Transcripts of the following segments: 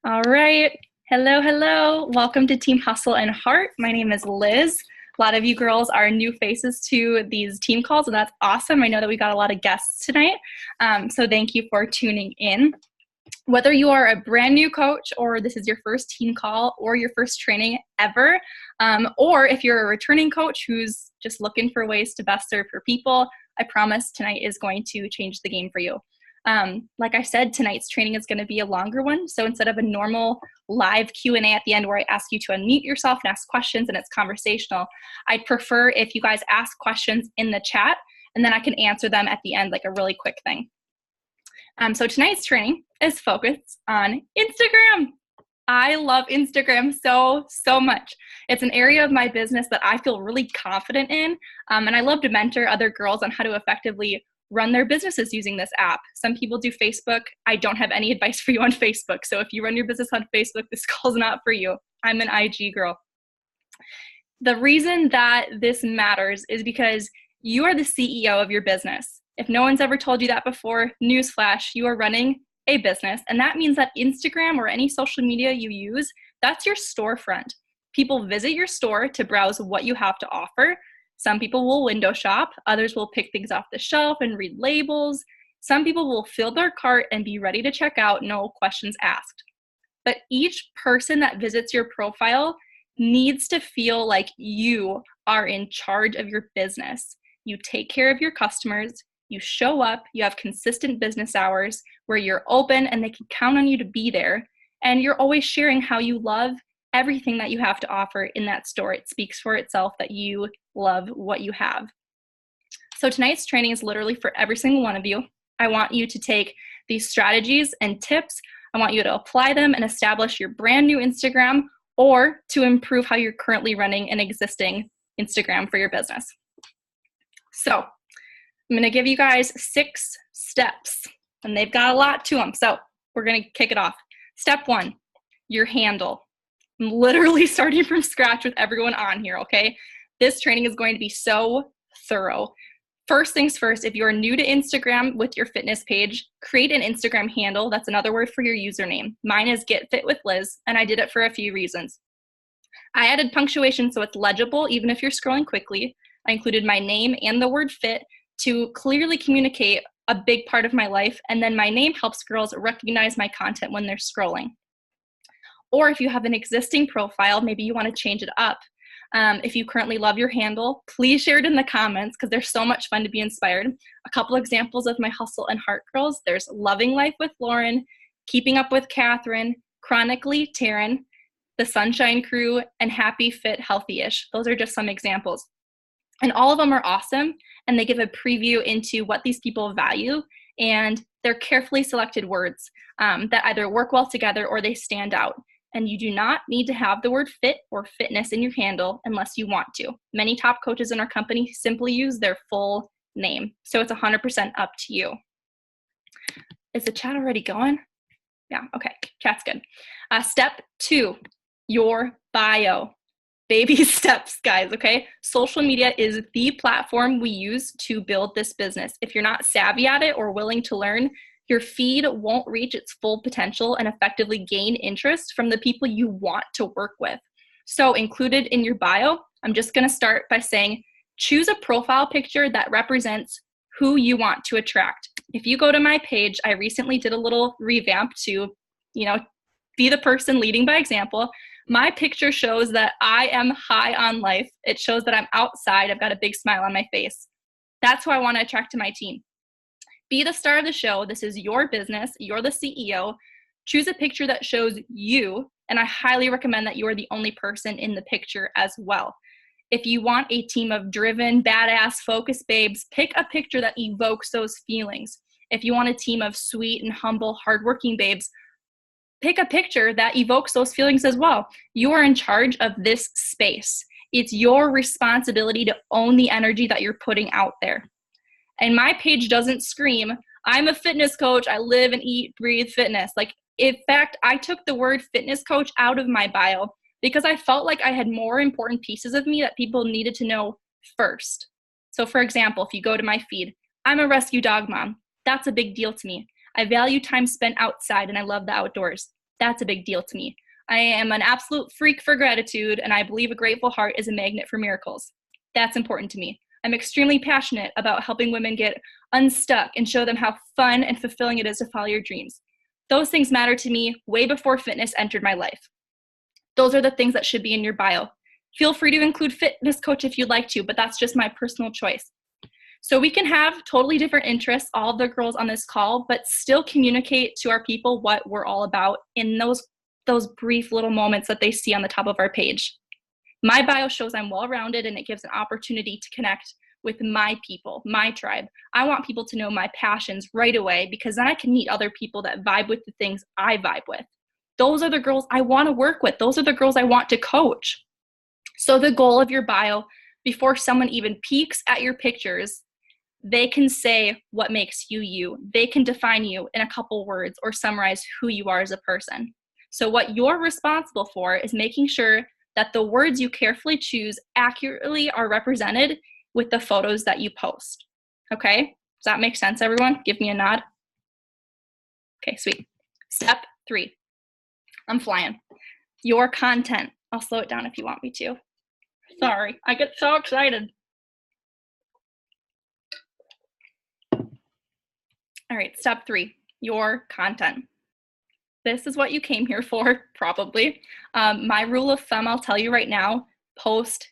All right. Hello, hello. Welcome to Team Hustle and Heart. My name is Liz. A lot of you girls are new faces to these team calls, and that's awesome. I know that we got a lot of guests tonight, so thank you for tuning in. Whether you are a brand new coach or this is your first team call or your first training ever, or if you're a returning coach who's just looking for ways to best serve your people, I promise tonight is going to change the game for you. Like I said, tonight's training is going to be a longer one. So instead of a normal live Q&A at the end where I ask you to unmute yourself and ask questions and it's conversational, I'd prefer if you guys ask questions in the chat and then I can answer them at the end like a really quick thing. So tonight's training is focused on Instagram. I love Instagram so much. It's an area of my business that I feel really confident in, and I love to mentor other girls on how to effectively run their businesses using this app. Some people do Facebook. I don't have any advice for you on Facebook. So if you run your business on Facebook, this call's not for you. I'm an IG girl. The reason that this matters is because you are the CEO of your business. If no one's ever told you that before, newsflash, you are running a business. And that means that Instagram or any social media you use, that's your storefront. People visit your store to browse what you have to offer. Some people will window shop. Others will pick things off the shelf and read labels. Some people will fill their cart and be ready to check out, no questions asked. But each person that visits your profile needs to feel like you are in charge of your business. You take care of your customers. You show up, you have consistent business hours where you're open and they can count on you to be there. And you're always sharing how you love everything that you have to offer in that store. It speaks for itself that you love what you have. So tonight's training is literally for every single one of you. I want you to take these strategies and tips. I want you to apply them and establish your brand new Instagram or to improve how you're currently running an existing Instagram for your business. So I'm going to give you guys 6 steps, and they've got a lot to them. So we're going to kick it off. Step 1, your handle. I'm literally starting from scratch with everyone on here, okay? This training is going to be so thorough. First things first, if you are new to Instagram with your fitness page, create an Instagram handle. That's another word for your username. Mine is Get Fit with Liz, and I did it for a few reasons. I added punctuation so it's legible even if you're scrolling quickly. I included my name and the word fit to clearly communicate a big part of my life, and then my name helps girls recognize my content when they're scrolling. Or if you have an existing profile, maybe you want to change it up. If you currently love your handle, please share it in the comments because they're so much fun to be inspired. A couple examples of my Hustle and Heart girls, there's Loving Life with Lauren, Keeping Up with Catherine, Chronically Taryn, The Sunshine Crew, and Happy Fit Healthy-ish. Those are just some examples. And all of them are awesome, and they give a preview into what these people value, and they're carefully selected words that either work well together or they stand out. And you do not need to have the word fit or fitness in your handle unless you want to. Many top coaches in our company simply use their full name, so it's 100% up to you. Is the chat already going? Yeah, okay, chat's good. Step 2, your bio. Baby steps, guys, okay? Social media is the platform we use to build this business. If you're not savvy at it or willing to learn, your feed won't reach its full potential and effectively gain interest from the people you want to work with. So included in your bio, I'm just gonna start by saying, choose a profile picture that represents who you want to attract. If you go to my page, I recently did a little revamp to, be the person leading by example. My picture shows that I am high on life. It shows that I'm outside. I've got a big smile on my face. That's who I want to attract to my team. Be the star of the show. This is your business. You're the CEO. Choose a picture that shows you, and I highly recommend that you are the only person in the picture as well. If you want a team of driven, badass, focused babes, pick a picture that evokes those feelings. If you want a team of sweet and humble, hardworking babes, pick a picture that evokes those feelings as well. You are in charge of this space. It's your responsibility to own the energy that you're putting out there. And my page doesn't scream, I'm a fitness coach, I live and eat, breathe fitness. Like, in fact, I took the word fitness coach out of my bio because I felt like I had more important pieces of me that people needed to know first. So for example, if you go to my feed, I'm a rescue dog mom. That's a big deal to me. I value time spent outside and I love the outdoors. That's a big deal to me. I am an absolute freak for gratitude, and I believe a grateful heart is a magnet for miracles. That's important to me. I'm extremely passionate about helping women get unstuck and show them how fun and fulfilling it is to follow your dreams. Those things matter to me way before fitness entered my life. Those are the things that should be in your bio. Feel free to include fitness coach if you'd like to, but that's just my personal choice. So we can have totally different interests, all of the girls on this call, but still communicate to our people what we're all about in those brief little moments that they see on the top of our page. My bio shows I'm well-rounded, and it gives an opportunity to connect with my people, my tribe. I want people to know my passions right away, because then I can meet other people that vibe with the things I vibe with. Those are the girls I want to work with. Those are the girls I want to coach. So the goal of your bio, before someone even peeks at your pictures, they can say what makes you you. They can define you in a couple words or summarize who you are as a person. So what you're responsible for is making sure that the words you carefully choose accurately are represented with the photos that you post. Okay? Does that make sense, everyone? Give me a nod. Okay, sweet. Step 3. I'm flying. Your content. I'll slow it down if you want me to. Sorry, I get so excited. All right, step 3, your content. This is what you came here for, probably. My rule of thumb, I'll tell you right now, post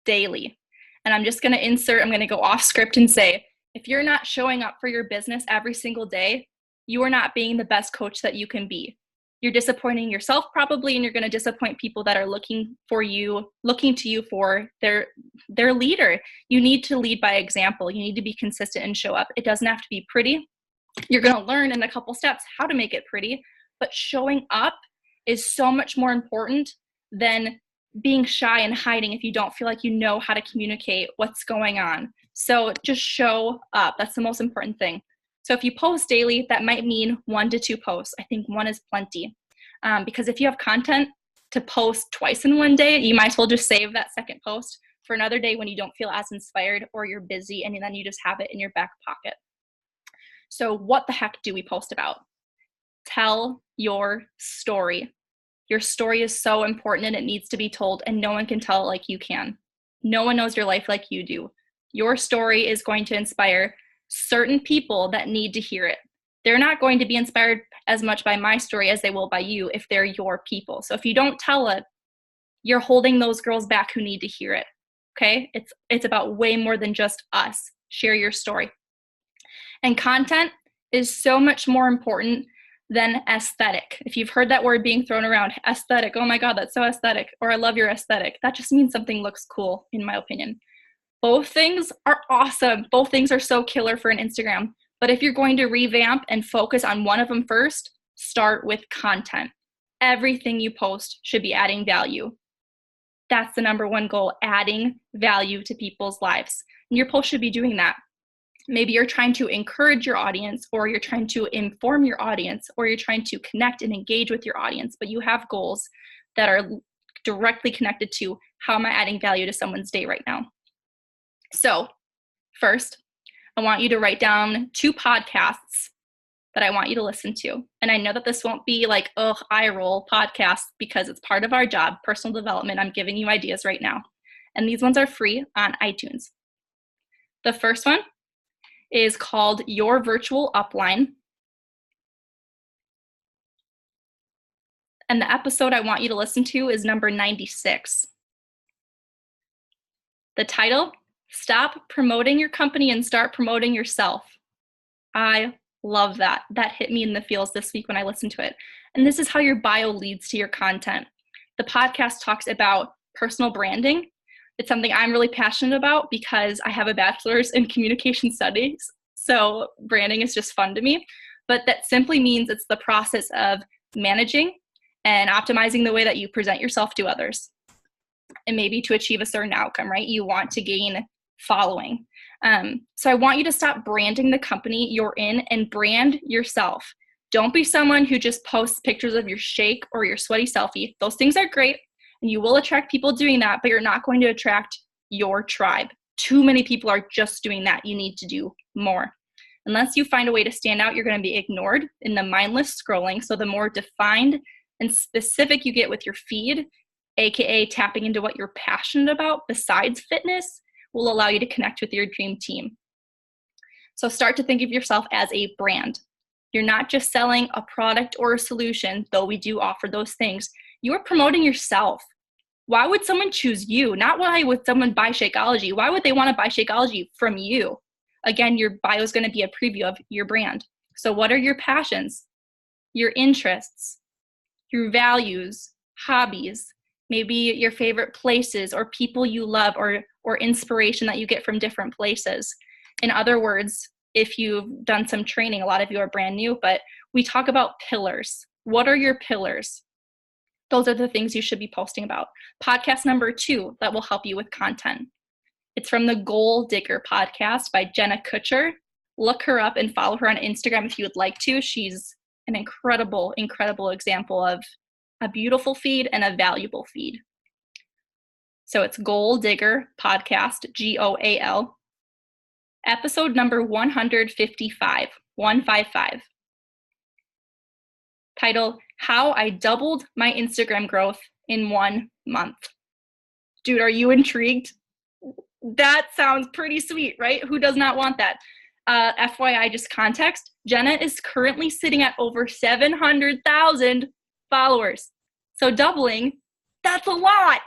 daily. And I'm just gonna I'm gonna go off script and say, if you're not showing up for your business every single day, you are not being the best coach that you can be. You're disappointing yourself probably, and you're gonna disappoint people that are looking to you for their leader. You need to lead by example. You need to be consistent and show up. It doesn't have to be pretty. You're gonna learn in a couple steps how to make it pretty, but showing up is so much more important than being shy and hiding if you don't feel like you know how to communicate what's going on. So just show up. That's the most important thing. So if you post daily, that might mean 1 to 2 posts. I think 1 is plenty. Because if you have content to post twice in one day, you might as well just save that second post for another day when you don't feel as inspired or you're busy, and then you just have it in your back pocket. So what the heck do we post about? Tell your story. Your story is so important, and it needs to be told, and no one can tell it like you can. No one knows your life like you do. Your story is going to inspire certain people that need to hear it. They're not going to be inspired as much by my story as they will by you if they're your people. So if you don't tell it, you're holding those girls back who need to hear it. Okay? It's about way more than just us. Share your story. And content is so much more important than aesthetic. If you've heard that word being thrown around, aesthetic, oh my God, that's so aesthetic, or I love your aesthetic, that just means something looks cool, in my opinion. Both things are awesome. Both things are so killer for an Instagram. But if you're going to revamp and focus on one of them first, start with content. Everything you post should be adding value. That's the number one goal, adding value to people's lives. And your post should be doing that. Maybe you're trying to encourage your audience, or you're trying to inform your audience, or you're trying to connect and engage with your audience, but you have goals that are directly connected to how am I adding value to someone's day right now. So first, I want you to write down 2 podcasts that I want you to listen to. And I know that this won't be like, eye roll podcast, because it's part of our job, personal development. I'm giving you ideas right now. And these ones are free on iTunes. The first one is called Your Virtual Upline. And the episode I want you to listen to is number 96. The title, Stop Promoting Your Company and Start Promoting Yourself. I love that. That hit me in the feels this week when I listened to it. And this is how your bio leads to your content. The podcast talks about personal branding. It's something I'm really passionate about because I have a bachelor's in communication studies. So branding is just fun to me. But that simply means it's the process of managing and optimizing the way that you present yourself to others. And maybe to achieve a certain outcome, right? You want to gain following. So I want you to stop branding the company you're in and brand yourself. Don't be someone who just posts pictures of your shake or your sweaty selfie. Those things are great, and you will attract people doing that, but you're not going to attract your tribe. Too many people are just doing that. You need to do more. Unless you find a way to stand out, you're going to be ignored in the mindless scrolling. So the more defined, and specific you get with your feed, aka tapping into what you're passionate about besides fitness, will allow you to connect with your dream team. So start to think of yourself as a brand. You're not just selling a product or a solution, though we do offer those things. You're promoting yourself. Why would someone choose you? Not why would someone buy Shakeology. Why would they want to buy Shakeology from you? Again, your bio is going to be a preview of your brand. So what are your passions, your interests, your values, hobbies, maybe your favorite places or people you love or inspiration that you get from different places? In other words, if you've done some training, a lot of you are brand new, but we talk about pillars. What are your pillars? Those are the things you should be posting about. Podcast number 2 that will help you with content. It's from the Goal Digger podcast by Jenna Kutcher. Look her up and follow her on Instagram if you would like to. She's an incredible, incredible example of a beautiful feed and a valuable feed. So it's Goal Digger podcast, GOAL. Episode number 155, 155. Title, How I Doubled My Instagram Growth in 1 month. Dude, are you intrigued? That sounds pretty sweet, right? Who does not want that? FYI, just context, Jenna is currently sitting at over 700,000 followers. So doubling, that's a lot.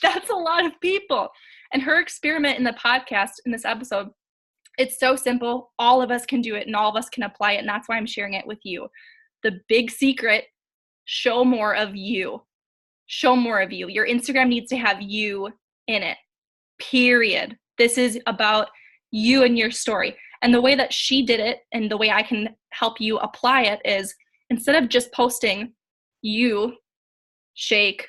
That's a lot of people. And her experiment in the podcast, in this episode, it's so simple. All of us can do it and all of us can apply it. And that's why I'm sharing it with you. The big secret, show more of you. Show more of you. Your Instagram needs to have you in it, period. This is about you and your story. And the way that she did it and the way I can help you apply it is instead of just posting you, shake,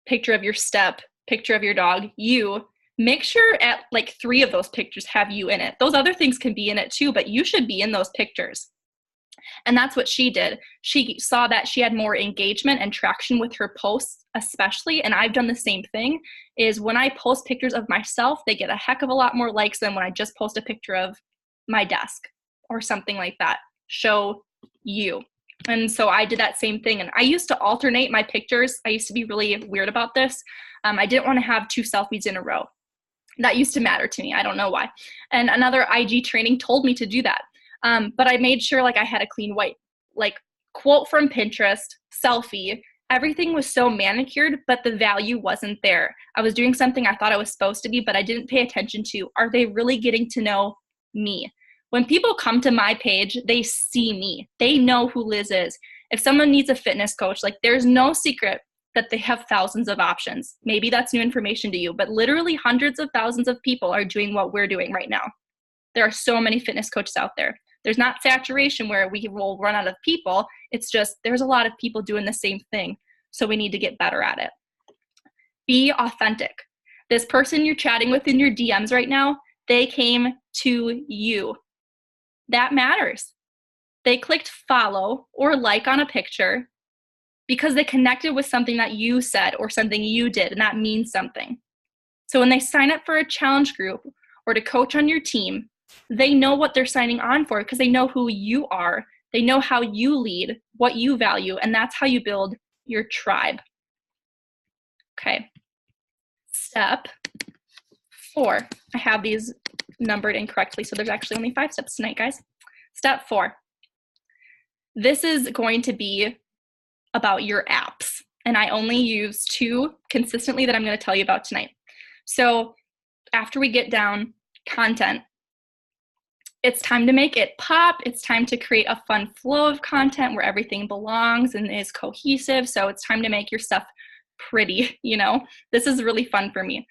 picture of your step, picture of your dog, you, make sure at like 3 of those pictures have you in it. Those other things can be in it too, but you should be in those pictures. And that's what she did. She saw that she had more engagement and traction with her posts, especially. And I've done the same thing, is when I post pictures of myself, they get a heck of a lot more likes than when I just post a picture of my desk or something like that. Show you. And so I did that same thing. And I used to alternate my pictures. I used to be really weird about this. I didn't want to have 2 selfies in a row. That used to matter to me. I don't know why. And another IG training told me to do that. But I made sure like I had a clean white, like quote from Pinterest, selfie. Everything was so manicured, but the value wasn't there. I was doing something I thought I was supposed to be, but I didn't pay attention to, are they really getting to know me? When people come to my page, they see me. They know who Liz is. If someone needs a fitness coach, like there's no secret that they have thousands of options. Maybe that's new information to you, but literally hundreds of thousands of people are doing what we're doing right now. There are so many fitness coaches out there. There's not saturation where we will run out of people. It's just there's a lot of people doing the same thing. So we need to get better at it. Be authentic. This person you're chatting with in your DMs right now, they came to you. That matters. They clicked follow or like on a picture because they connected with something that you said or something you did, and that means something. So when they sign up for a challenge group or to coach on your team, they know what they're signing on for because they know who you are. They know how you lead, what you value, and that's how you build your tribe. Okay. Step 4. I have these numbered incorrectly, so there's actually only 5 steps tonight, guys. Step 4. This is going to be about your apps, and I only use 2 consistently that I'm going to tell you about tonight. So after we get down content, it's time to make it pop. It's time to create a fun flow of content where everything belongs and is cohesive. So it's time to make your stuff pretty, you know? This is really fun for me.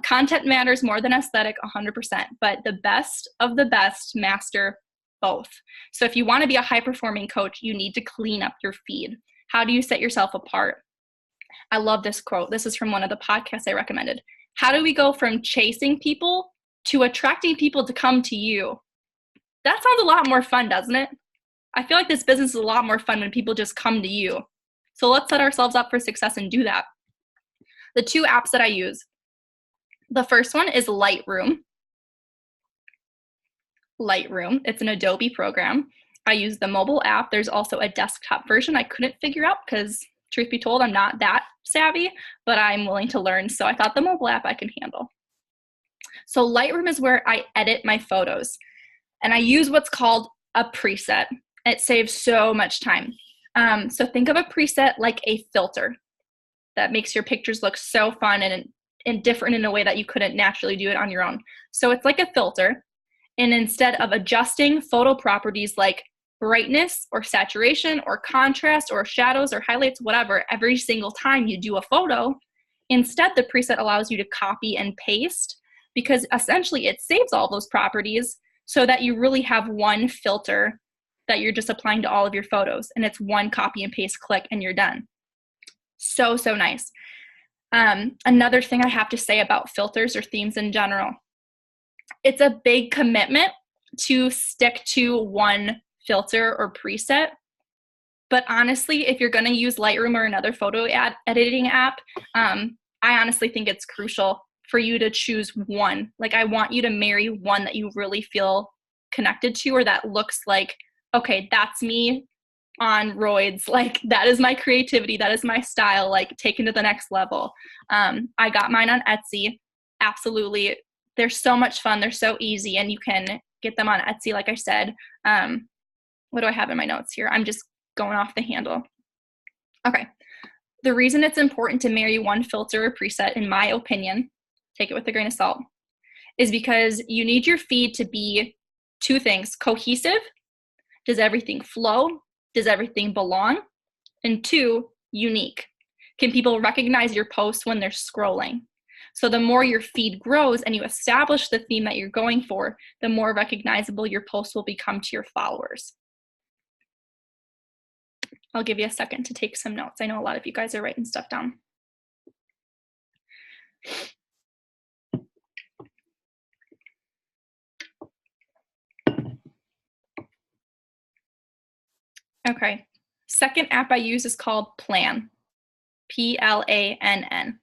Content matters more than aesthetic, 100%, but the best of the best master both. So if you want to be a high-performing coach, you need to clean up your feed. How do you set yourself apart? I love this quote. This is from one of the podcasts I recommended. How do we go from chasing people to attracting people to come to you? That sounds a lot more fun, doesn't it? I feel like this business is a lot more fun when people just come to you. So let's set ourselves up for success and do that. The 2 apps that I use. The first one is Lightroom. Lightroom. It's an Adobe program. I use the mobile app. There's also a desktop version I couldn't figure out because, truth be told, I'm not that savvy, but I'm willing to learn. So I thought the mobile app I can handle. So Lightroom is where I edit my photos. And I use what's called a preset. It saves so much time. So think of a preset like a filter that makes your pictures look so fun and different in a way that you couldn't naturally do it on your own. So it's like a filter. And instead of adjusting photo properties like brightness or saturation or contrast or shadows or highlights, whatever, every single time you do a photo, instead the preset allows you to copy and paste, because essentially it saves all those properties so that you really have one filter that you're just applying to all of your photos, and it's one copy and paste click and you're done. So nice. Another thing I have to say about filters or themes in general, it's a big commitment to stick to one filter or preset. But honestly, if you're going to use Lightroom or another photo editing app, I honestly think it's crucial for you to choose one. Like, I want you to marry one that you really feel connected to, or that looks like, okay, that's me on roids. Like, that is my creativity. That is my style, like taken to the next level. I got mine on Etsy. Absolutely. They're so much fun. They're so easy, and you can get them on Etsy. Like I said, what do I have in my notes here? I'm just going off the handle. Okay. The reason it's important to marry one filter or preset, in my opinion, take it with a grain of salt, is because you need your feed to be two things: cohesive, does everything flow? Does everything belong? And two, unique. Can people recognize your posts when they're scrolling? So the more your feed grows and you establish the theme that you're going for, the more recognizable your posts will become to your followers. I'll give you a second to take some notes. I know a lot of you guys are writing stuff down. Okay, second app I use is called Plann, Plann.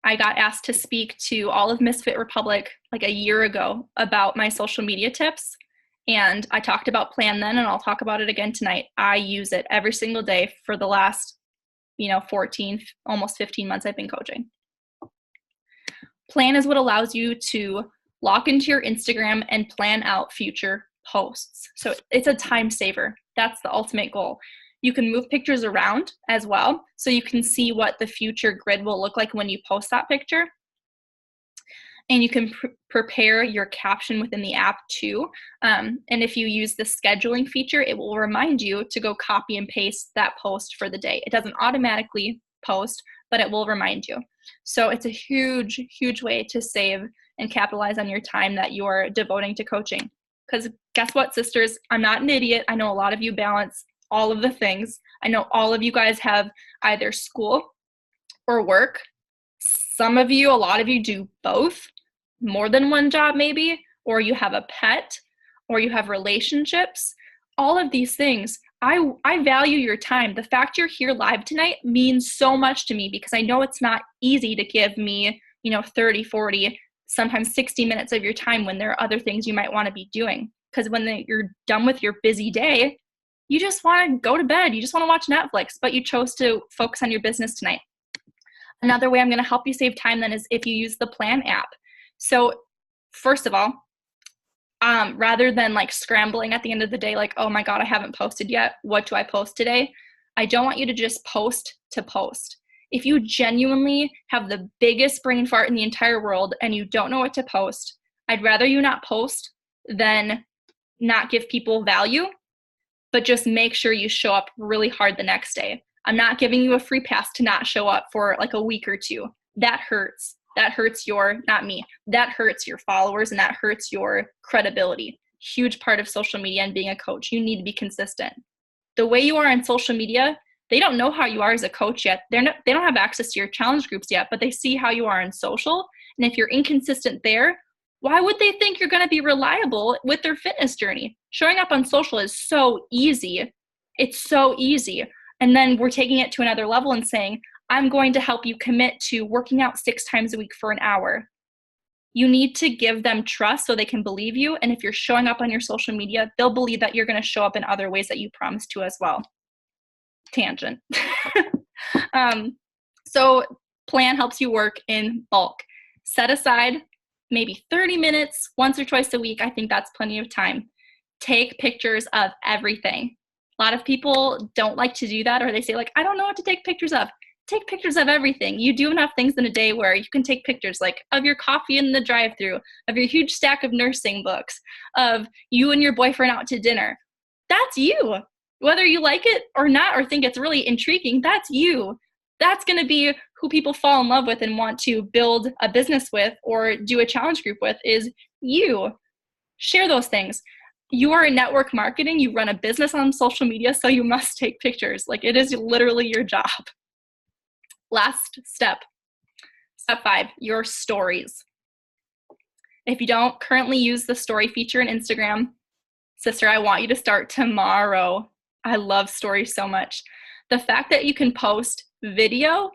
I got asked to speak to all of Misfit Republic like a year ago about my social media tips, and I talked about Plann then, and I'll talk about it again tonight. I use it every single day for the last 14, almost 15 months I've been coaching. Plann is what allows you to log into your Instagram and plan out future posts. So it's a time saver. That's the ultimate goal. You can move pictures around as well, so you can see what the future grid will look like when you post that picture. And you can prepare your caption within the app too. And if you use the scheduling feature, it will remind you to go copy and paste that post for the day. It doesn't automatically post, but it will remind you. So it's a huge, huge way to save and capitalize on your time that you're devoting to coaching. Because guess what, sisters? I'm not an idiot. I know a lot of you balance all of the things. I know all of you guys have either school or work. Some of you, a lot of you do both, more than one job maybe, or you have a pet, or you have relationships. All of these things, I value your time. The fact you're here live tonight means so much to me, because I know it's not easy to give me 30, 40, sometimes 60 minutes of your time when there are other things you might want to be doing. Because when you're done with your busy day, you just want to go to bed. You just want to watch Netflix, but you chose to focus on your business tonight. Another way I'm going to help you save time then is if you use the Plann app. So first of all, rather than like scrambling at the end of the day, like, oh my God, I haven't posted yet. What do I post today? I don't want you to just post to post. If you genuinely have the biggest brain fart in the entire world and you don't know what to post, I'd rather you not post than not give people value, but just make sure you show up really hard the next day. I'm not giving you a free pass to not show up for like a week or two. That hurts. That hurts not me. That hurts your followers, and that hurts your credibility. Huge part of social media and being a coach. You need to be consistent. The way you are on social media, they don't know how you are as a coach yet. They don't have access to your challenge groups yet, but they see how you are on social. And if you're inconsistent there, why would they think you're going to be reliable with their fitness journey? Showing up on social is so easy. It's so easy. And then we're taking it to another level and saying, I'm going to help you commit to working out 6 times a week for an hour. You need to give them trust so they can believe you. And if you're showing up on your social media, they'll believe that you're going to show up in other ways that you promised to as well. Tangent. So plan helps you work in bulk. Set aside maybe 30 minutes once or twice a week. I think that's plenty of time. Take pictures of everything. A lot of people don't like to do that, or they say like, I don't know what to take pictures of. Take pictures of everything. You do enough things in a day where you can take pictures like of your coffee in the drive-thru, of your huge stack of nursing books, of you and your boyfriend out to dinner. That's you. Whether you like it or not, or think it's really intriguing, that's you. That's going to be who people fall in love with and want to build a business with or do a challenge group with, is you. Share those things. You are in network marketing. You run a business on social media, so you must take pictures. Like, it is literally your job. Last step. Step 5, your stories. If you don't currently use the story feature in Instagram, sister, I want you to start tomorrow. I love stories so much. The fact that you can post video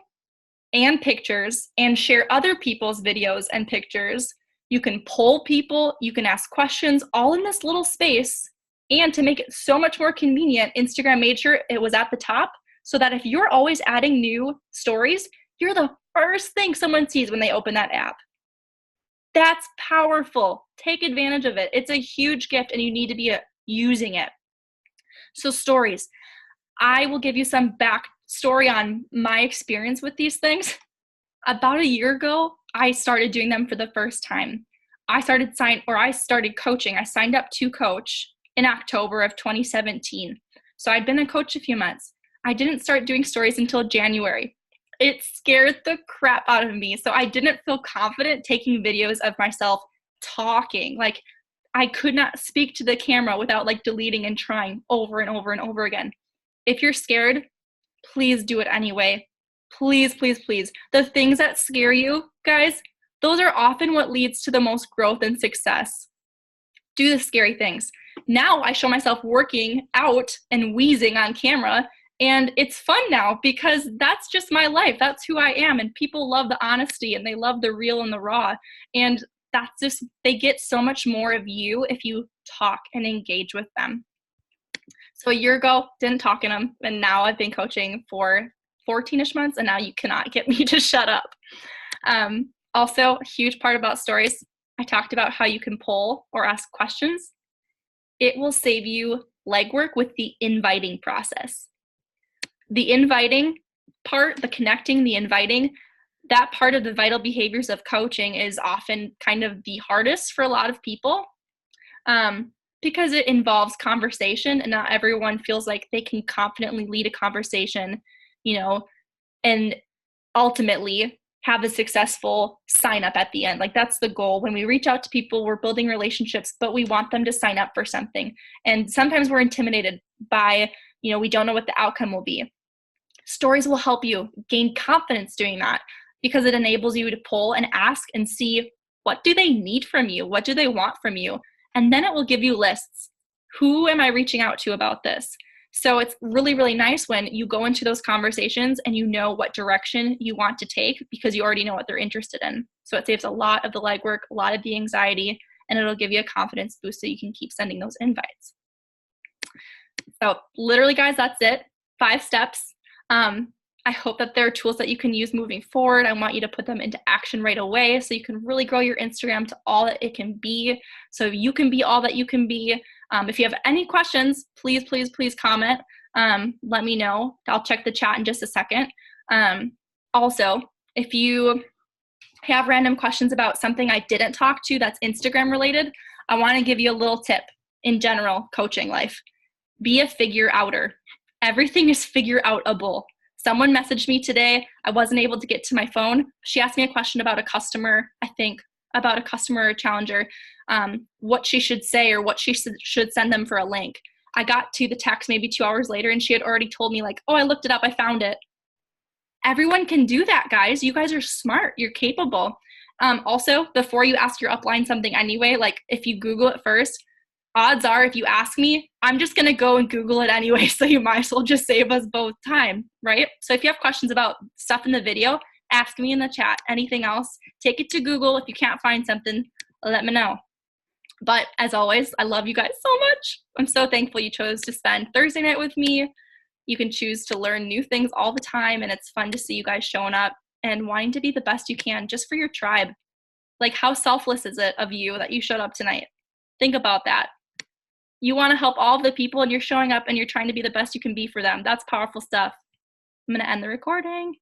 and pictures and share other people's videos and pictures, you can poll people, you can ask questions, all in this little space. And to make it so much more convenient, Instagram made sure it was at the top so that if you're always adding new stories, you're the first thing someone sees when they open that app. That's powerful. Take advantage of it. It's a huge gift and you need to be using it. So stories. I will give you some backstory on my experience with these things. About a year ago, I started doing them for the first time. I started coaching. I signed up to coach in October of 2017. So I'd been a coach a few months. I didn't start doing stories until January. It scared the crap out of me. So I didn't feel confident taking videos of myself talking. Like, I could not speak to the camera without like deleting and trying over and over and over again. If you're scared, please do it anyway. Please, please, please. The things that scare you, guys, those are often what leads to the most growth and success. Do the scary things. Now I show myself working out and wheezing on camera, and it's fun now because that's just my life. That's who I am. And people love the honesty and they love the real and the raw. And that's just, they get so much more of you if you talk and engage with them. So a year ago, didn't talk in them. And now I've been coaching for 14-ish months, and now you cannot get me to shut up. Also, a huge part about stories, I talked about how you can poll or ask questions. It will save you legwork with the inviting process. The inviting part, the connecting, the inviting, that part of the vital behaviors of coaching is often kind of the hardest for a lot of people because it involves conversation, and not everyone feels like they can confidently lead a conversation, and ultimately have a successful sign up at the end. Like, that's the goal. When we reach out to people, we're building relationships, but we want them to sign up for something. And sometimes we're intimidated by, we don't know what the outcome will be. Stories will help you gain confidence doing that because it enables you to poll and ask and see, what do they need from you? What do they want from you? And then it will give you lists. Who am I reaching out to about this? So it's really, really nice when you go into those conversations and you know what direction you want to take because you already know what they're interested in. So it saves a lot of the legwork, a lot of the anxiety, and it'll give you a confidence boost so you can keep sending those invites. So literally, guys, that's it. 5 steps. I hope that there are tools that you can use moving forward. I want you to put them into action right away so you can really grow your Instagram to all that it can be, so you can be all that you can be. If you have any questions, please, please, please comment. Let me know. I'll check the chat in just a second. Also, if you have random questions about something I didn't talk to that's Instagram related, I want to give you a little tip in general coaching life. Be a figure outer. Everything is figure outable. Someone messaged me today. I wasn't able to get to my phone. She asked me a question about a customer, about a customer or challenger, what she should say or what she should send them for a link. I got to the text maybe 2 hours later and she had already told me like, oh, I looked it up, I found it. Everyone can do that, guys. You guys are smart. You're capable. Also, before you ask your upline something anyway, like if you Google it first, odds are if you ask me, I'm just going to go and Google it anyway. So you might as well just save us both time, right? So if you have questions about stuff in the video, ask me in the chat. Anything else, take it to Google. If you can't find something, let me know. But as always, I love you guys so much. I'm so thankful you chose to spend Thursday night with me. You can choose to learn new things all the time, and it's fun to see you guys showing up and wanting to be the best you can just for your tribe. Like, how selfless is it of you that you showed up tonight? Think about that. You want to help all of the people, and you're showing up and you're trying to be the best you can be for them. That's powerful stuff. I'm going to end the recording.